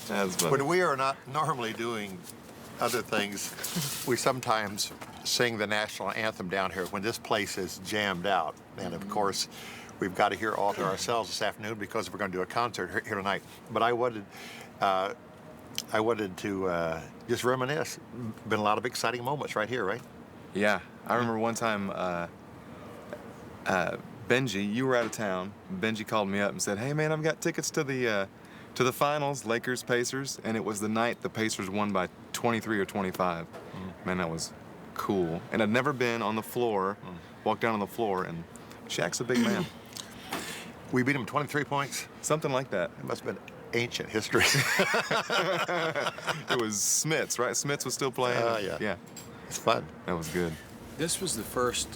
That's funny. When we are not normally doing other things, we sometimes sing the national anthem down here when this place is jammed out. And of course, we've got to hear all to ourselves this afternoon because we're going to do a concert here tonight. But I wanted to just reminisce. Been a lot of exciting moments right here, right? Yeah, I remember one time Benji, you were out of town. Benji called me up and said, "Hey man, I've got tickets to the finals, Lakers Pacers," and it was the night the Pacers won by 23 or 25. Man, that was cool. And I'd never been on the floor, walked down on the floor, and Shaq's a big man. We beat him 23 points. Something like that. It must have been ancient history. It was Smiths, right? Smiths was still playing. Yeah. Yeah. It's fun. That was good. This was the first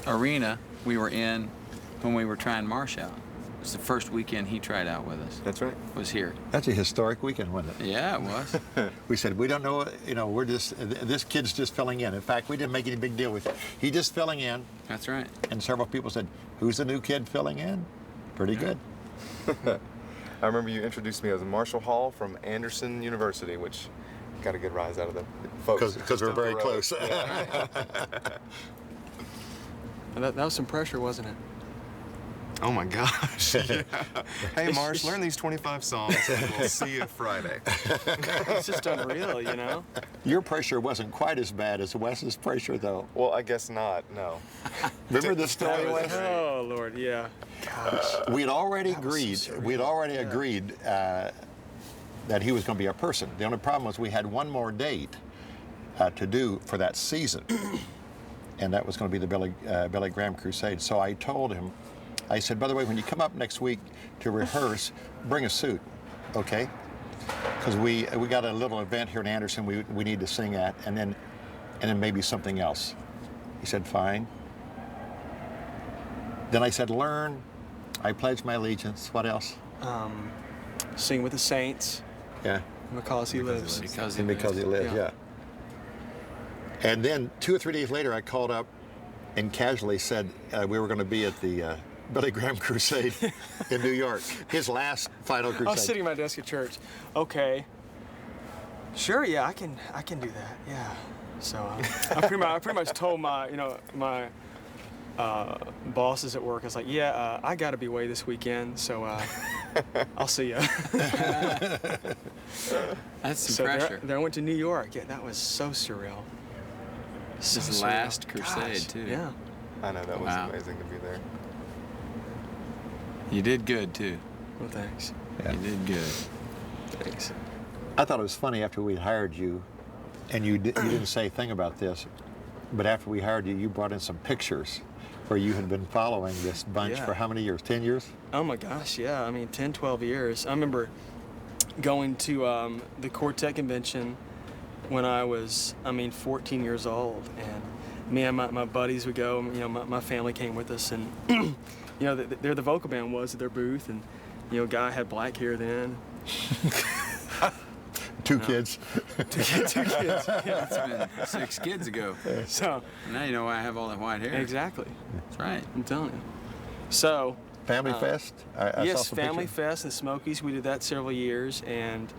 arena we were in when we were trying Marsh out. It was the first weekend he tried out with us. That's right. Was here. That's a historic weekend, wasn't it? Yeah, it was. We said, we don't know, we're just, this kid's just filling in. In fact, we didn't make any big deal with it. He just filling in. That's right. And several people said, who's the new kid filling in? Pretty good. I remember you introduced me as Marshall Hall from Anderson University, which got a good rise out of the folks. Because we're very close. Yeah. That was some pressure, wasn't it? Oh my gosh. Yeah. Hey Marsh, learn these 25 songs and we'll see you Friday. It's just unreal, you know? Your pressure wasn't quite as bad as Wes's pressure, though. Well, I guess not, no. Remember the story, Wes? Oh, Lord, yeah. Gosh. We'd already That was agreed. so surreal. We'd already agreed that he was going to be our person. The only problem was we had one more date to do for that season, and that was going to be the Billy Graham Crusade. So I told him, I said, by the way, when you come up next week to rehearse, bring a suit, okay? Because we got a little event here in Anderson we need to sing at, and then maybe something else. He said, fine. Then I said, learn. I pledge my allegiance. What else? Sing with the Saints. Yeah. Because he lives. Because And because he lives, yeah. And then 2 or 3 days later, I called up and casually said we were going to be at the Billy Graham Crusade in New York, his last final crusade. I was sitting at my desk at church. Okay. Sure, yeah, I can do that. Yeah. So I pretty much told my my bosses at work. I was like, yeah, I got to be away this weekend, so I'll see you. That's some pressure. Then I went to New York. Yeah, that was so surreal. This is So his surreal. last crusade, Gosh, too. Yeah. I know, that was Wow. amazing to be there. You did good, too. Well, thanks. Yeah. You did good. Thanks. I thought it was funny after we hired you, and you didn't say a thing about this, but after we hired you, you brought in some pictures where you had been following this bunch Yeah. for how many years? 10 years? Oh my gosh, yeah. I mean, 10, 12 years. I remember going to the Quartet convention when I was, 14 years old, and me and my buddies would go. My family came with us, and there the vocal band was at their booth, and guy had black hair then. Two kids. Two kids. Yeah. It's been 6 kids ago. So Now you know why I have all that white hair. exactly, That's right. I'm telling you. So. Family Fest? I saw Yes, some Family pictures. Fest and Smokies. We did that several years, and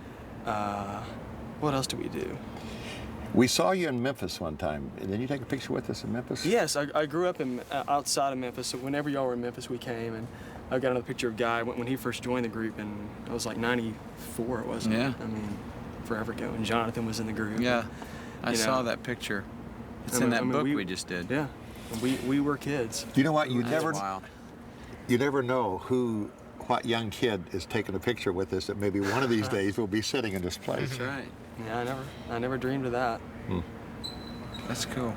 what else did we do? We saw you in Memphis one time. Didn't you take a picture with us in Memphis? Yes, I grew up in outside of Memphis, so whenever y'all were in Memphis, we came, and I got another picture of Guy when he first joined the group, and I was like 94, wasn't it? Yeah. Forever ago, and Jonathan was in the group. Yeah, I You saw know. that picture. It's I in mean- that I mean, book we- we just did. Yeah, we were kids. You know what? You That's never wild. know what young kid is taking a picture with us that maybe one of these days will be sitting in this place. That's right. Yeah, I never dreamed of that. That's cool.